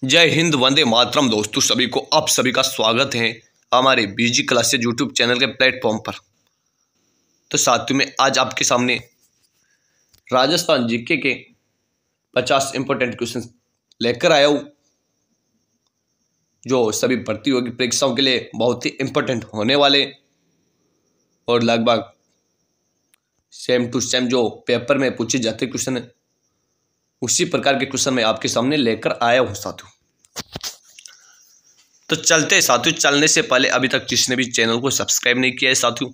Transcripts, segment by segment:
जय हिंद, वंदे मातरम। दोस्तों सभी को आप सभी का स्वागत है हमारे बीजी क्लासेज यूट्यूब चैनल के प्लेटफॉर्म पर। तो साथियों में आज आपके सामने राजस्थान जीके के 50 इंपॉर्टेंट क्वेश्चन लेकर आया हूँ, जो सभी प्रतियोगी परीक्षाओं के लिए बहुत ही इंपॉर्टेंट होने वाले और लगभग सेम टू सेम जो पेपर में पूछे जाते क्वेश्चन है उसी प्रकार के क्वेश्चन मैं आपके सामने लेकर आया हूँ साथियों। तो चलते साथियों, चलने से पहले अभी तक जिसने भी चैनल को सब्सक्राइब नहीं किया है साथियों,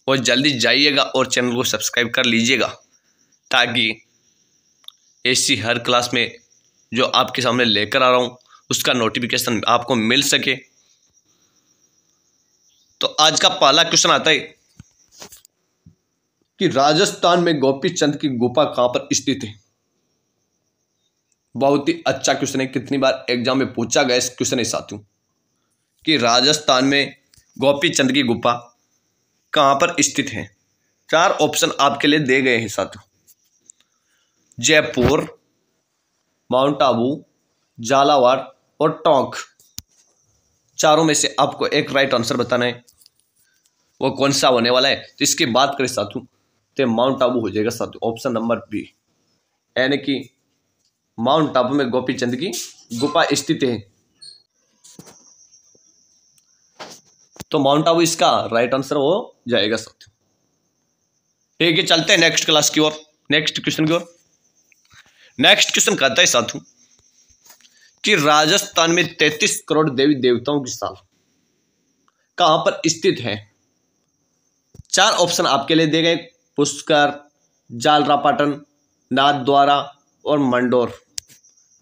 वो जल्दी जाइएगा और चैनल को सब्सक्राइब कर लीजिएगा, ताकि ऐसी हर क्लास में जो आपके सामने लेकर आ रहा हूँ उसका नोटिफिकेशन आपको मिल सके। तो आज का पहला क्वेश्चन आता है कि राजस्थान में गोपी चंद की गुफा कहाँ पर स्थित है। बहुत ही अच्छा क्वेश्चन है, कितनी बार एग्जाम में पूछा गया इस क्वेश्चन है साथियों कि राजस्थान में गोपी चंद की गुफा कहाँ पर स्थित है। चार ऑप्शन आपके लिए दे गए हैं साथियों: जयपुर, माउंट आबू, झालावाड़ और टोंक। चारों में से आपको एक राइट आंसर बताना है, वो कौन सा होने वाला है। तो इसकी बात करें साथियों तो माउंट आबू हो जाएगा साथियों, ऑप्शन नंबर बी, यानी कि माउंट आबू में गोपी चंद की गुफा स्थित है। तो माउंट आबू इसका राइट आंसर हो जाएगा साथियों। ठीक है, चलते हैं नेक्स्ट क्लास की ओर, नेक्स्ट क्वेश्चन की ओर। नेक्स्ट क्वेश्चन कहता है साथियों कि राजस्थान में 33 करोड़ देवी देवताओं की साल कहां पर स्थित है। चार ऑप्शन आपके लिए दिए गए: पुष्कर, झालरापाटन, नाथद्वारा और मंडोर।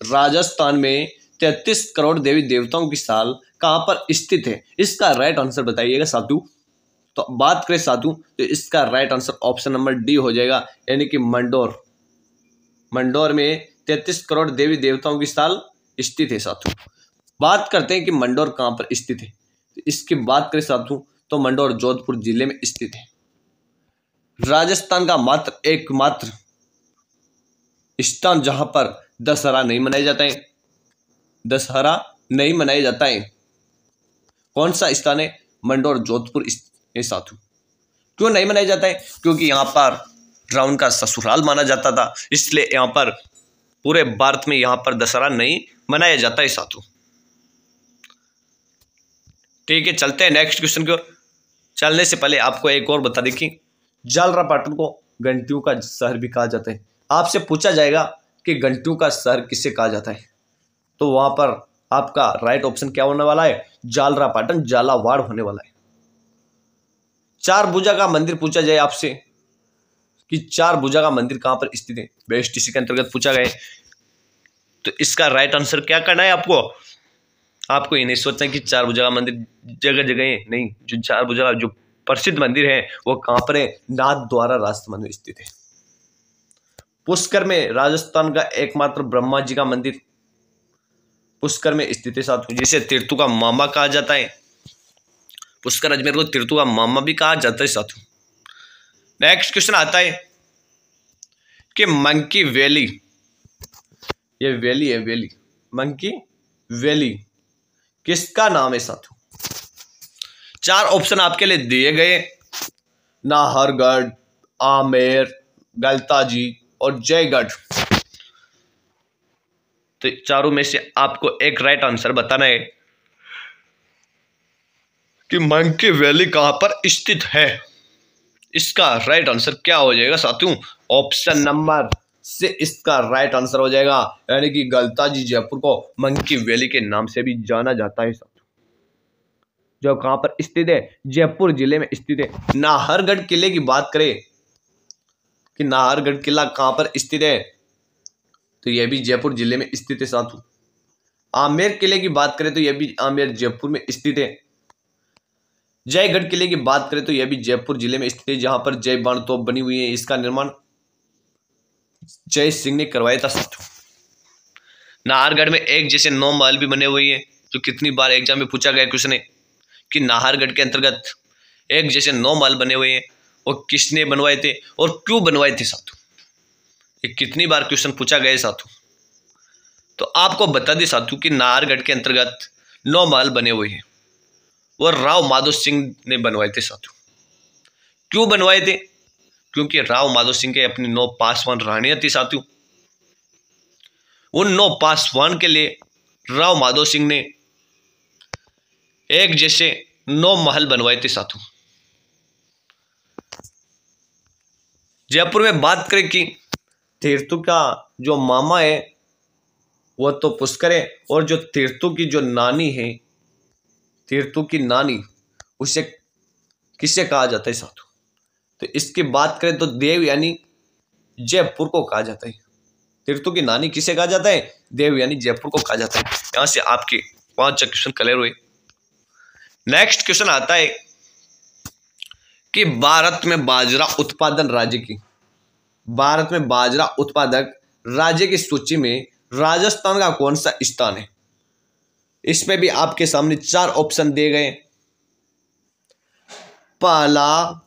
राजस्थान में 33 करोड़ देवी देवताओं की साल कहां पर स्थित है, इसका राइट आंसर बताइएगा साथियों। तो बात करें साथियों तो इसका right answer option number D हो जाएगा, यानी कि मंडोर। मंडोर में 33 करोड़ देवी देवताओं की साल स्थित है साथियों। बात करते हैं कि मंडोर कहां पर स्थित है। तो इसकी बात करें साथियों तो मंडोर जोधपुर जिले में स्थित है। राजस्थान का मात्र एकमात्र स्थान जहां पर दशहरा नहीं मनाया जाता है, दशहरा नहीं मनाया जाता है, कौन सा स्थान है? मंडोर जोधपुर है साथियों। क्यों नहीं मनाया जाता है? क्योंकि यहाँ पर रावण का ससुराल माना जाता था, इसलिए यहाँ पर पूरे भारत में यहाँ पर दशहरा नहीं मनाया जाता है साथियों। ठीक है, चलते हैं नेक्स्ट क्वेश्चन की ओर। चलने से पहले आपको एक और बता दें कि झालरापाटन को घंटियों का शहर भी कहा जाता है। आपसे पूछा जाएगा कि घंटियों का शहर किसे कहा जाता है, तो वहां पर आपका राइट ऑप्शन क्या होने वाला है? झालरापाटन, झालावाड़ होने वाला है। चार भुजा का मंदिर पूछा जाए आपसे कि चार भुजा का मंदिर कहां पर स्थित है, बेस्ट इसी के अंतर्गत पूछा गया, तो इसका राइट आंसर क्या करना है आपको ये नहीं सोचना कि चार भुजा का मंदिर जगह जगह है, नहीं। जो चार भुजा जो प्रसिद्ध मंदिर है वो कहां पर है? नाथद्वारा राजस्थान में स्थित है। पुष्कर में राजस्थान का एकमात्र ब्रह्मा जी का मंदिर पुष्कर में स्थित है साथियों, जिसे तीर्थों का मामा कहा जाता है। पुष्कर अजमेर को तीर्थों का मामा भी कहा जाता है साथियों। नेक्स्ट क्वेश्चन आता है कि मंकी वैली, ये वैली है, वैली मंकी वैली किसका नाम है साथियों? चार ऑप्शन आपके लिए दिए गए: नाहरगढ़, आमेर, गलताजी और जयगढ़। तो चारों में से आपको एक राइट आंसर बताना है कि मंकी वैली कहां पर स्थित है। इसका राइट आंसर क्या हो जाएगा साथियों? ऑप्शन नंबर से इसका राइट आंसर हो जाएगा, यानी कि गलताजी जयपुर को मंकी वैली के नाम से भी जाना जाता है साथियों, जो कहां पर स्थित है? जयपुर जिले में स्थित है। नाहरगढ़ किले की बात करें कि नाहरगढ़ किला कहां पर स्थित है, तो यह भी जयपुर जिले में स्थित है साथियों। आमेर किले की बात करें तो यह भी आमेर जयपुर में स्थित है। जयगढ़ किले की बात करें तो यह भी जयपुर जिले में स्थित है, जहां पर जय बाण तोप बनी हुई है। इसका निर्माण जय सिंह ने करवाया था साथियों। नाहरगढ़ में एक जैसे 9 महल भी बने हुए हैं, जो कितनी बार एग्जाम में पूछा गया क्वेश्चन है कि नाहरगढ़ के अंतर्गत एक जैसे 9 महल बने हुए हैं, और किसने बनवाए थे और क्यों बनवाए थे साथियों? ये कितनी बार क्वेश्चन पूछा गया साथियों। तो आपको बता दें साथियों कि नाहरगढ़ के अंतर्गत 9 महल बने हुए हैं वो राव माधो सिंह ने बनवाए थे साथियों। क्यों बनवाए थे? क्योंकि राव माधो सिंह के अपनी 9 पासवान रानियां थी साथियों। उन 9 पासवान के लिए राव माधो सिंह ने एक जैसे 9 महल बनवाए थे साथियों। जयपुर में बात करें कि तीर्थू का जो मामा है वह तो पुष्कर है, और जो तीर्थू की जो नानी है, तीर्थू की नानी, उसे किसे कहा जाता है साथियों? तो इसकी बात करें तो देव यानी जयपुर को कहा जाता है। तीर्थू की नानी किसे कहा जाता है? देव यानी जयपुर को कहा जाता है। यहां से आपके 5 क्वेश्चन क्लियर हुए। नेक्स्ट क्वेश्चन आता है कि भारत में बाजरा उत्पादन राज्य की, भारत में बाजरा उत्पादक राज्य की सूची में राजस्थान का कौन सा स्थान है? इसमें भी आपके सामने 4 ऑप्शन दिए गए। पहला,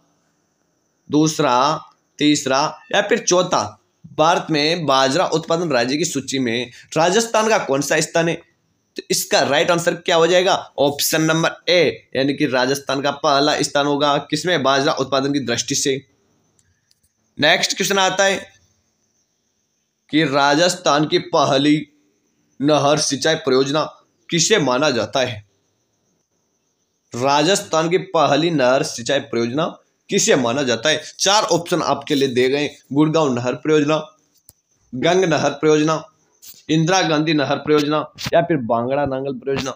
दूसरा, तीसरा या फिर चौथा। भारत में बाजरा उत्पादन राज्य की सूची में राजस्थान का कौन सा स्थान है? तो इसका राइट आंसर क्या हो जाएगा? ऑप्शन नंबर ए, यानी कि राजस्थान का पहला स्थान होगा किसमें? बाजरा उत्पादन की दृष्टि से। नेक्स्ट क्वेश्चन आता है कि राजस्थान की पहली नहर सिंचाई परियोजना किसे माना जाता है? राजस्थान की पहली नहर सिंचाई परियोजना किसे माना जाता है? 4 ऑप्शन आपके लिए दिए गए। गुड़गांव नहर परियोजना, गंग नहर परियोजना, इंदिरा गांधी नहर परियोजना या फिर बांगड़ा नांगल परियोजना।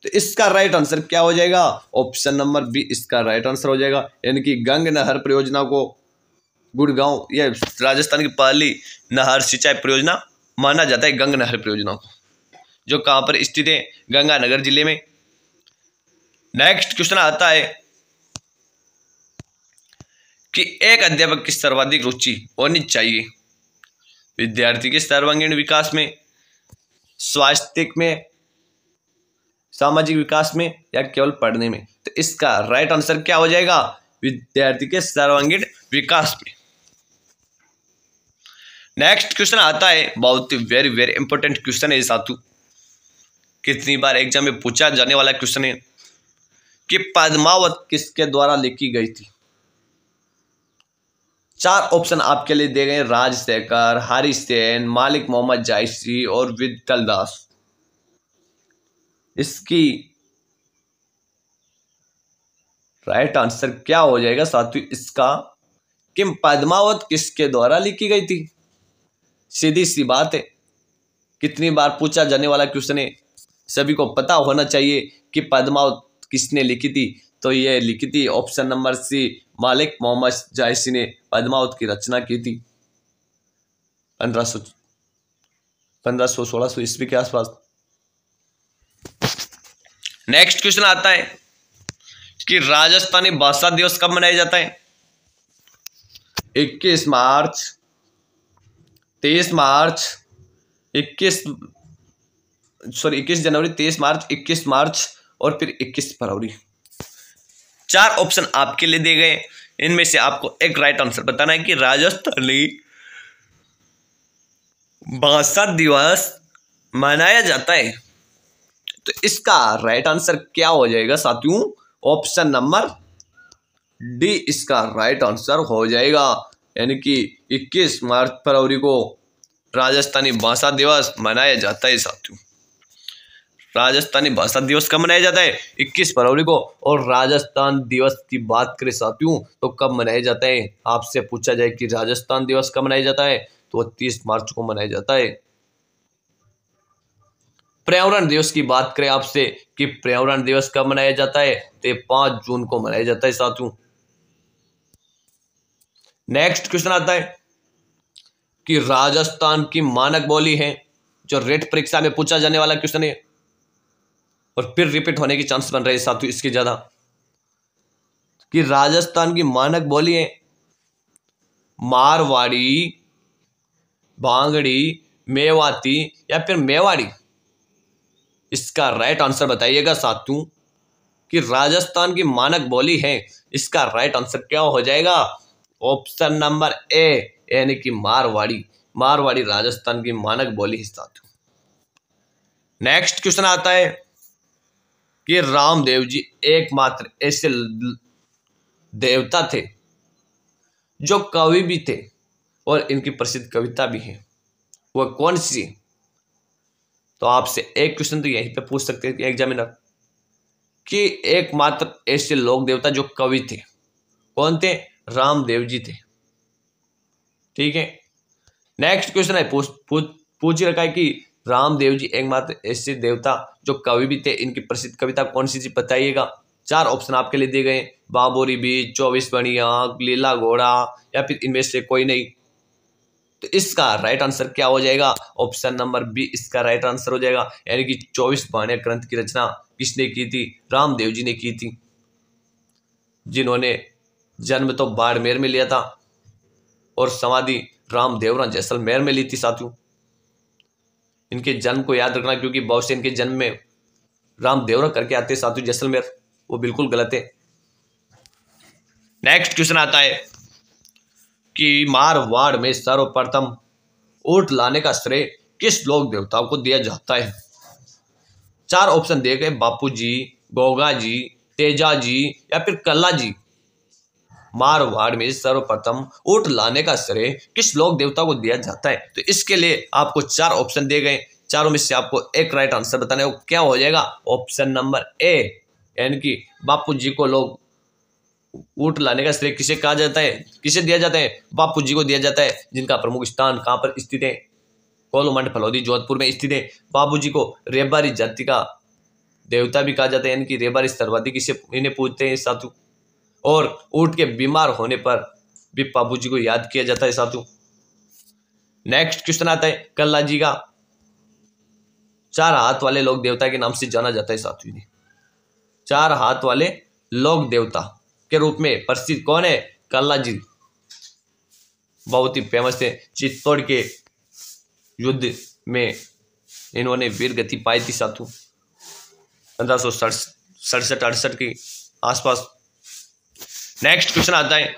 तो इसका राइट आंसर क्या हो जाएगा? ऑप्शन नंबर बी इसका राइट आंसर हो जाएगा, यानी कि गंग नहर परियोजना को गुड़गांव या राजस्थान की पहली नहर सिंचाई परियोजना माना जाता है। गंग नहर परियोजना को, जो कहां पर स्थित है? गंगानगर जिले में। नेक्स्ट क्वेश्चन आता है कि एक अध्यापक की सर्वाधिक रुचि होनी चाहिए विद्यार्थी के सर्वांगीण विकास में, स्वास्थ्य में, सामाजिक विकास में या केवल पढ़ने में? तो इसका राइट आंसर क्या हो जाएगा? विद्यार्थी के सर्वांगीण विकास में। नेक्स्ट क्वेश्चन आता है, बहुत ही वेरी वेरी इंपॉर्टेंट क्वेश्चन है साथियों, कितनी बार एग्जाम में पूछा जाने वाला क्वेश्चन है कि पद्मावत किसके द्वारा लिखी गई थी? 4 ऑप्शन आपके लिए दिए गए। राजशेखर, हरि सेन, मालिक मोहम्मद जायसी और विठल दास। इसकी राइट आंसर क्या हो जाएगा साथियों इसका? कि पद्मावत किसके द्वारा लिखी गई थी? सीधी सी बात है, कितनी बार पूछा जाने वाला क्वेश्चन है, सभी को पता होना चाहिए कि पद्मावत किसने लिखी थी। तो ये लिखी थी ऑप्शन नंबर सी, मालिक मोहम्मद जायसी ने पद्मावत की रचना की थी 1500-1600 ईस्वी के आसपास। नेक्स्ट क्वेश्चन आता है कि राजस्थानी भाषा दिवस कब मनाया जाता है? 21 मार्च, 23 मार्च, 21 जनवरी, 23 मार्च, 21 मार्च और फिर 21 फरवरी। 4 ऑप्शन आपके लिए दिए गए। इनमें से आपको एक राइट आंसर बताना है कि राजस्थानी भाषा दिवस मनाया जाता है। तो इसका राइट आंसर क्या हो जाएगा साथियों? ऑप्शन नंबर डी इसका राइट आंसर हो जाएगा, यानी कि 21 मार्च फरवरी को राजस्थानी भाषा दिवस मनाया जाता है साथियों। राजस्थानी भाषा दिवस कब मनाया जाता है? 21 फरवरी को। और राजस्थान दिवस की बात करें साथियों तो कब मनाया जाता है? आपसे पूछा जाए कि राजस्थान दिवस कब मनाया जाता है तो 30 मार्च को मनाया जाता है। पर्यावरण दिवस की बात करें आपसे कि पर्यावरण दिवस कब मनाया जाता है तो 5 जून को मनाया जाता है साथियों। नेक्स्ट क्वेश्चन आता है कि राजस्थान की मानक बोली है, जो रेट परीक्षा में पूछा जाने वाला क्वेश्चन है और फिर रिपीट होने के चांस बन रहे हैं साथियों इसके ज्यादा, कि राजस्थान की मानक बोली है मारवाड़ी, भांगड़ी, मेवाती या फिर मेवाड़ी। इसका राइट आंसर बताइएगा साथियों कि राजस्थान की मानक बोली है, इसका राइट आंसर क्या हो जाएगा? ऑप्शन नंबर ए, यानी कि मारवाड़ी। मारवाड़ी राजस्थान की मानक बोली है साथियों। नेक्स्ट क्वेश्चन आता है कि रामदेव जी एकमात्र ऐसे देवता थे जो कवि भी थे और इनकी प्रसिद्ध कविता भी है, वह कौन सी? तो आपसे एक क्वेश्चन तो यहीं पे पूछ सकते हैं एग्जामिनर कि एकमात्र ऐसे लोक देवता जो कवि थे कौन थे? रामदेव जी थे। ठीक है, नेक्स्ट क्वेश्चन है पूछ रखा है कि रामदेव जी एकमात्र ऐसे देवता जो कवि भी थे, इनकी प्रसिद्ध कविता कौन सी थी बताइएगा। 4 ऑप्शन आपके लिए दिए गए, बाबोरी बीज, 24 बनिया, लीला घोड़ा या फिर इनमें से कोई नहीं। तो इसका राइट आंसर क्या हो जाएगा? ऑप्शन नंबर बी इसका राइट आंसर हो जाएगा, यानी कि 24 बाणिया ग्रंथ की रचना किसने की थी? रामदेव जी ने की थी, जिन्होंने जन्म तो बाड़मेर में लिया था और समाधि रामदेवरा जैसलमेर में ली थी साथियों। इनके जन्म को याद रखना, क्योंकि बहुत से इनके जन्म में रामदेवरा करके आते हैं साथियों जैसलमेर, वो बिल्कुल गलत है। नेक्स्ट क्वेश्चन आता है कि मारवाड़ में सर्वप्रथम ऊंट लाने का श्रेय किस लोक देवता को दिया जाता है? 4 ऑप्शन दिए गए, बापू जी, गोगा जी, तेजा जी या फिर कल्ला जी। मारवाड़ में सर्वप्रथम ऊंट लाने का श्रेय किस लोक देवता को दिया जाता है? तो इसके लिए आपको 4 ऑप्शन दिए गए, चारों में से आपको एक राइट आंसर बताना है, वो क्या हो जाएगा? ऑप्शन नंबर ए, यानी कि बापू जी को लोग ऊंट लाने का श्रेय किसे कहा जाता है, किसे दिया जाता है? बापू जी को दिया जाता है, जिनका प्रमुख स्थान कहां पर स्थित है? कोलमंड फलौदी जोधपुर में स्थित है। बाबू जी को रेबारी जाति का देवता भी कहा जाता है, यानी कि रेबारी सर्वाधिक इसे इन्हें पूजते हैं साधु। और ऊंट के बीमार होने पर भी बाबू जी को याद किया जाता है साधु। नेक्स्ट क्वेश्चन आता है कल्ला जी का 4 हाथ वाले लोक देवता के नाम से जाना जाता है साधु। 4 हाथ वाले लोक देवता के रूप में प्रसिद्ध कौन है? कल्ला जी, बहुत ही फेमस है। चित्तौड़ के युद्ध में इन्होंने वीर गति पाई थी साधु 1567-68 के आसपास। नेक्स्ट क्वेश्चन आता है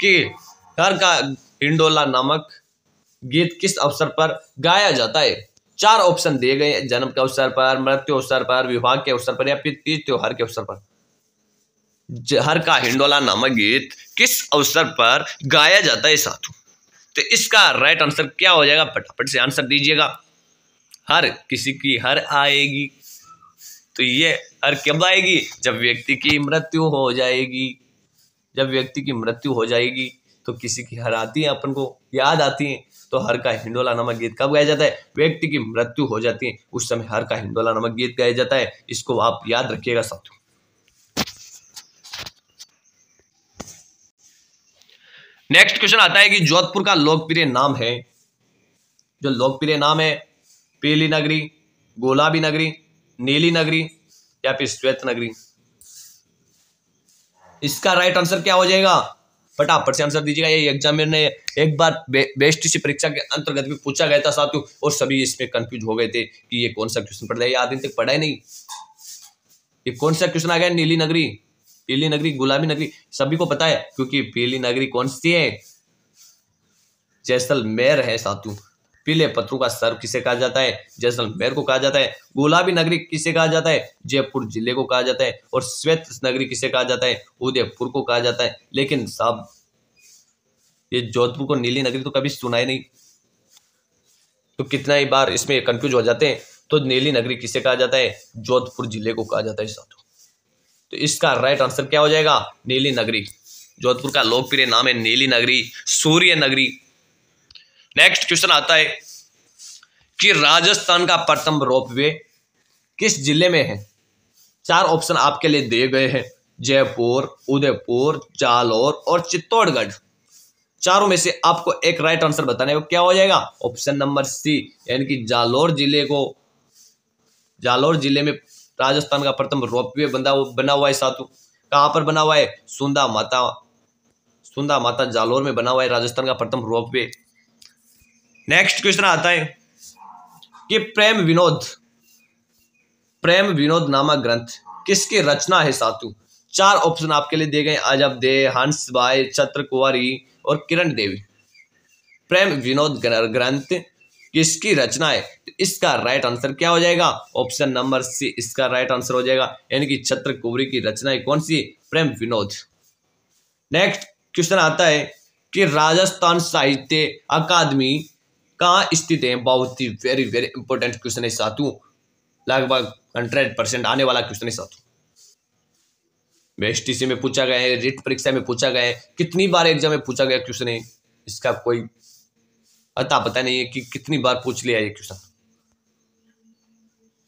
कि घर का हिंडोला नामक गीत किस अवसर पर गाया जाता है? 4 ऑप्शन दिए गए, जन्म के अवसर पर, मृत्यु अवसर पर, विवाह के अवसर पर या फिर तीज त्योहार के अवसर पर। हर का हिंडोला नामक गीत किस अवसर पर गाया जाता है साधु? तो इसका राइट आंसर क्या हो जाएगा? फटाफट से आंसर दीजिएगा। हर किसी की हर आएगी, तो ये हर कब आएगी? जब व्यक्ति की मृत्यु हो जाएगी। जब व्यक्ति की मृत्यु हो जाएगी तो किसी की हर आती है, अपन को याद आती है। तो हर का हिंडोला नामक गीत कब गाया जाता है? व्यक्ति की मृत्यु हो जाती है, उस समय हर का हिंडोला नामक गीत गाया जाता है। इसको आप याद रखिएगा साथियों। नेक्स्ट क्वेश्चन आता है कि जोधपुर का लोकप्रिय नाम है, जो लोकप्रिय नाम है, पीली नगरी, गुलाबी नगरी, नीली नगरी या फिर श्वेत नगरी। इसका राइट आंसर क्या हो जाएगा? फटाफट से आंसर दीजिएगा। ये एग्जाम में एक बार बेस्ट सी परीक्षा के अंतर्गत भी पूछा गया था साथियों, और सभी इसमें कंफ्यूज हो गए थे कि ये कौन सा क्वेश्चन पढ़ रहा है, ये आदमी तक पढ़ा ही नहीं। ये कौन सा क्वेश्चन आ गया? नीली नगरी, पीली नगरी, गुलाबी नगरी, सभी को पता है, क्योंकि पीली नगरी कौन सी है? जैसलमेर है साथियों। पीले पत्थरों का सर्व किसे कहा जाता है? जैसलमेर को कहा जाता है। गुलाबी नगरी किसे कहा जाता है? जयपुर जिले को कहा जाता है। और श्वेत नगरी किसे कहा जाता है? उदयपुर को कहा जाता है। लेकिन साहब ये जोधपुर को नीली नगरी तो कभी सुना ही नहीं, तो कितना ही बार इसमें कंफ्यूज हो जाते हैं। तो नीली नगरी किसे कहा जाता है? जोधपुर जिले को कहा जाता है साथियों। तो इसका राइट आंसर क्या हो जाएगा? नीली नगरी। जोधपुर का लोकप्रिय नाम है नीली नगरी, सूर्य नगरी। नेक्स्ट क्वेश्चन आता है कि राजस्थान का प्रथम रोपवे किस जिले में है? 4 ऑप्शन आपके लिए दिए गए हैं, जयपुर, उदयपुर, जालौर और चित्तौड़गढ़। चारों में से आपको एक राइट आंसर बताना है, वो क्या हो जाएगा? ऑप्शन नंबर सी, यानी कि जालौर जिले में राजस्थान का प्रथम रोपवे बना हुआ है साधु। कहां पर बना हुआ है? सुंदा माता जालौर में बना हुआ है राजस्थान का प्रथम रोपवे। नेक्स्ट क्वेश्चन आता है कि प्रेम विनोद नामक ग्रंथ किसकी रचना है साधु? 4 ऑप्शन आपके लिए दिए गए, अजब दे, हंस बाई, छत्र कुंवारी और किरण देवी। प्रेम विनोद ग्रंथ किसकी रचना है? तो इसका राइट आंसर क्या हो जाएगा? ऑप्शन नंबर सी इसका राइट आंसर हो जाएगा, यानी कि छत्रकुवरी की रचना है कौन सी? प्रेम विनोद। नेक्स्ट क्वेश्चन आता है कि राजस्थान साहित्य अकादमी कहाँ स्थित है? बहुत ही वेरी वेरी इंपॉर्टेंट क्वेश्चन है साथियों, लगभग 100% आने वाला क्वेश्चन है साथियों। BSTC में पूछा गया है, रिट परीक्षा में पूछा गया है, कितनी बार एग्जाम में पूछा गया क्वेश्चन है, इसका कोई अता पता नहीं है कि कितनी बार पूछ लिया ये क्वेश्चन।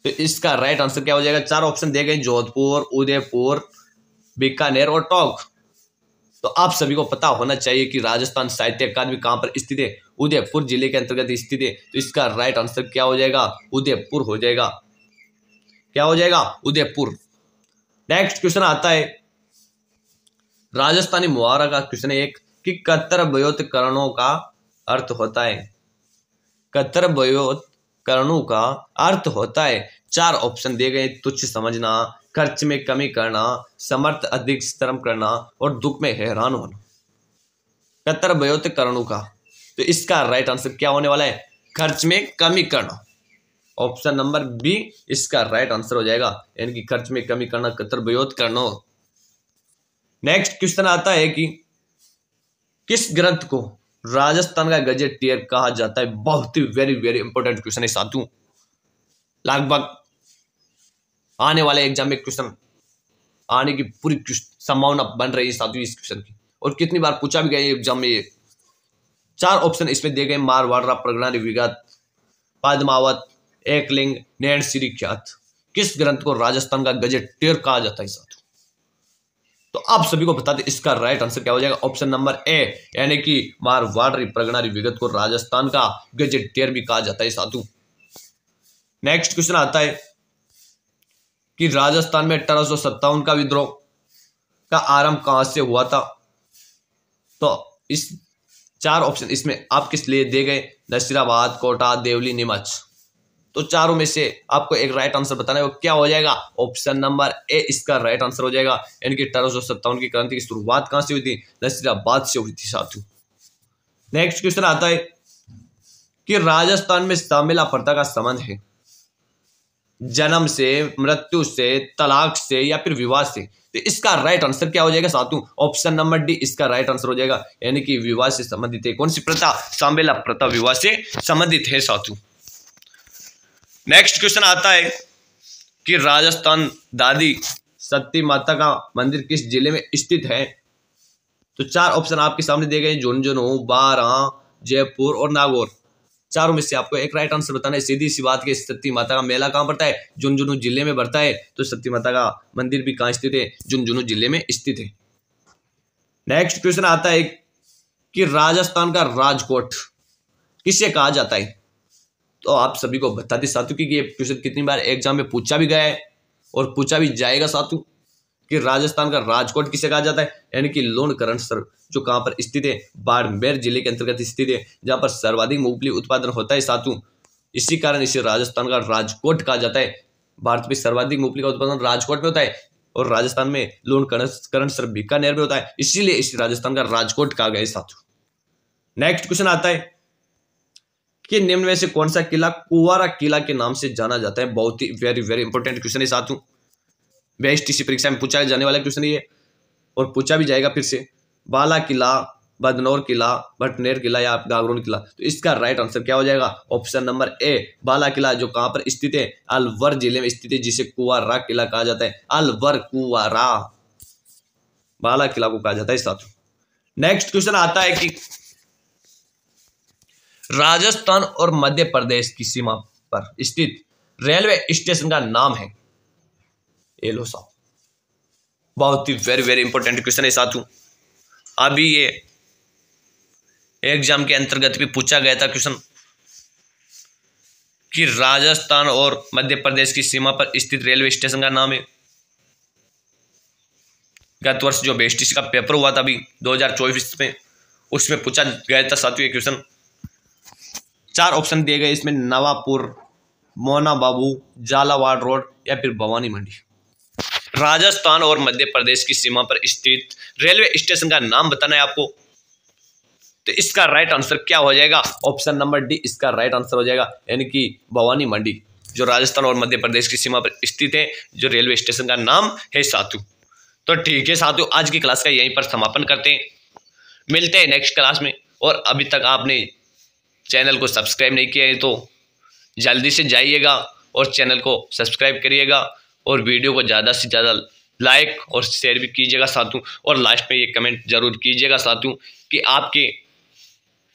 तो इसका राइट आंसर क्या हो जाएगा? 4 ऑप्शन दिए गए, जोधपुर, उदयपुर, बीकानेर और टोंक। तो आप सभी को पता होना चाहिए कि राजस्थान साहित्य अकादमी कहां पर स्थित है? उदयपुर जिले के अंतर्गत स्थित है। तो इसका राइट आंसर क्या हो जाएगा? उदयपुर हो जाएगा। क्या हो जाएगा? उदयपुर। नेक्स्ट क्वेश्चन आता है राजस्थानी मुहावरा का क्वेश्चन है एक कि कर्तव्योत्करणों का अर्थ होता है। कर्तव्योत्करणों का अर्थ होता है, 4 ऑप्शन दिए गए, तुच्छ समझना, खर्च में कमी करना, समर्थ अधिक श्रम करना और दुख में हैरान होना। कर्तव्योत्करणों का, तो इसका राइट आंसर क्या होने वाला है? खर्च में कमी करना। ऑप्शन नंबर बी इसका राइट आंसर हो जाएगा, यानी कि खर्च में कमी करना, कर्तव्योत्करणों। नेक्स्ट क्वेश्चन आता है कि किस ग्रंथ को राजस्थान का गजेटियर कहा जाता है? बहुत ही वेरी वेरी इंपॉर्टेंट क्वेश्चन है साथियों, लगभग आने वाले एग्जाम में क्वेश्चन आने की पूरी संभावना बन रही है साथियों इस क्वेश्चन की, और कितनी बार पूछा भी गया एग्जाम में। 4 ऑप्शन इसमें दिए गए, मारवाड़ प्रगणारी विगत, पद्मावत, एकलिंग, नैन श्री ख्यात। किस ग्रंथ को राजस्थान का गजेटियर कहा जाता है साथियों? तो आप सभी को बता दें इसका राइट आंसर क्या हो जाएगा? ऑप्शन नंबर ए, यानी कि मारवाड़ी प्रगणारी विगत को राजस्थान का गजेटियर भी कहा जाता है साथियों। नेक्स्ट क्वेश्चन आता है कि राजस्थान में 1857 का विद्रोह का आरंभ कहां से हुआ था? तो इस 4 ऑप्शन इसमें आप किस लिए दिए गए? नसीराबाद, कोटा, देवली, नीमच। तो चारों में से आपको एक राइट आंसर बताना है, वो क्या हो जाएगा? ऑप्शन नंबर ए इसका राइट आंसर हो जाएगा, यानी कि 1857 की क्रांति की शुरुआत कहां से हुई थी? नसीराबाद से हुई थी साथियों। नेक्स्ट क्वेश्चन आता है कि राजस्थान में शामिला प्रथा का संबंध है जन्म से, मृत्यु से, तलाक से या फिर विवाह से। तो इसका राइट आंसर क्या हो जाएगा साथियों? ऑप्शन नंबर डी इसका राइट आंसर हो जाएगा, यानी कि विवाह से संबंधित है। कौन सी प्रथा? शामिला प्रथा विवाह से संबंधित है साथियों। नेक्स्ट क्वेश्चन आता है कि राजस्थान दादी सती माता का मंदिर किस जिले में स्थित है? तो 4 ऑप्शन आपके सामने दिए गए, झुंझुनू, बारां, जयपुर और नागौर। चारों में से आपको एक राइट आंसर बताना है। सीधी सी बात कि सती माता का मेला कहां पड़ता है? झुंझुनू जिले में बढ़ता है। तो सती माता का मंदिर भी कहां स्थित है? झुंझुनू जिले में स्थित है। नेक्स्ट क्वेश्चन आता है कि राजस्थान का राजकोट किसे कहा जाता है? तो आप सभी को बता दें साथियों कि ये क्वेश्चन कितनी बार एग्जाम में पूछा भी गया है और पूछा भी जाएगा साथियों, कि राजस्थान का राजकोट किसे कहा जाता है? यानी कि लोणकरणसर, जो कहां पर स्थित है? बाड़मेर जिले के अंतर्गत स्थित है, जहां पर सर्वाधिक मूंगफली उत्पादन होता है साथियों। इसी कारण इसे राजस्थान का राजकोट कहा जाता है। भारत में सर्वाधिक मूंगफली का उत्पादन राजकोट में होता है और राजस्थान में लोणकरणसर बीकानेर में होता है, इसीलिए इसे राजस्थान का राजकोट कहा गया है साथियों। नेक्स्ट क्वेश्चन आता है कि निम्न में से कौन सा किला कुंवारा किला के नाम से जाना जाता है? बहुत ही वेरी वेरी इंपॉर्टेंट क्वेश्चन है साथियों, BSTC परीक्षा में पूछा जाने वाला क्वेश्चन है और पूछा भी जाएगा फिर से। बाला किला, बदनौर किला, भटनेर किला या गागरोन किला। तो इसका राइट आंसर क्या हो जाएगा? ऑप्शन नंबर ए बाला किला, जो कहां पर स्थित है? अलवर जिले में स्थित है, जिसे कुंवारा किला कहा जाता है। अलवर, कुंवारा, बाला किला को कहा जाता है साथियों। नेक्स्ट क्वेश्चन आता है कि राजस्थान और मध्य प्रदेश की सीमा पर स्थित रेलवे स्टेशन का नाम है? ये लो साहब, बहुत ही वेरी वेरी इंपॉर्टेंट क्वेश्चन है साथियों। अभी ये एग्जाम के अंतर्गत भी पूछा गया था क्वेश्चन कि राजस्थान और मध्य प्रदेश की सीमा पर स्थित रेलवे स्टेशन का नाम है। गत वर्ष जो BSTC का पेपर हुआ था अभी 2024 में, उसमें पूछा गया था साथियों ये क्वेश्चन। 4 ऑप्शन दिए गए इसमें, नवापुर, मोना बाबू, झालावाड़ रोड या फिर भवानी मंडी। राजस्थान और मध्य प्रदेश की सीमा पर स्थित रेलवे स्टेशन का नाम बताना है आपको। तो इसका राइट आंसर क्या हो जाएगा? ऑप्शन नंबर डी इसका राइट आंसर हो जाएगा, यानी कि भवानी मंडी, जो राजस्थान और मध्य प्रदेश की सीमा पर स्थित है, जो रेलवे स्टेशन का नाम है सातू। तो ठीक है साथियों, आज की क्लास का यहीं पर समापन करते हैं, मिलते हैं नेक्स्ट क्लास में। और अभी तक आपने चैनल को सब्सक्राइब नहीं किया है तो जल्दी से जाइएगा और चैनल को सब्सक्राइब करिएगा, और वीडियो को ज़्यादा से ज़्यादा लाइक और शेयर भी कीजिएगा साथियों। और लास्ट में ये कमेंट जरूर कीजिएगा साथियों कि आपके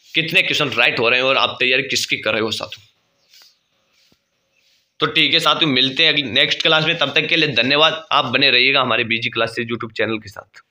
कितने क्वेश्चन राइट हो रहे हैं और आप तैयारी किसकी कर रहे हो साथियों। तो ठीक है साथियों, मिलते हैं अगली नेक्स्ट क्लास में, तब तक के लिए धन्यवाद। आप बने रहिएगा हमारे बीजी क्लासेस यूट्यूब चैनल के साथ।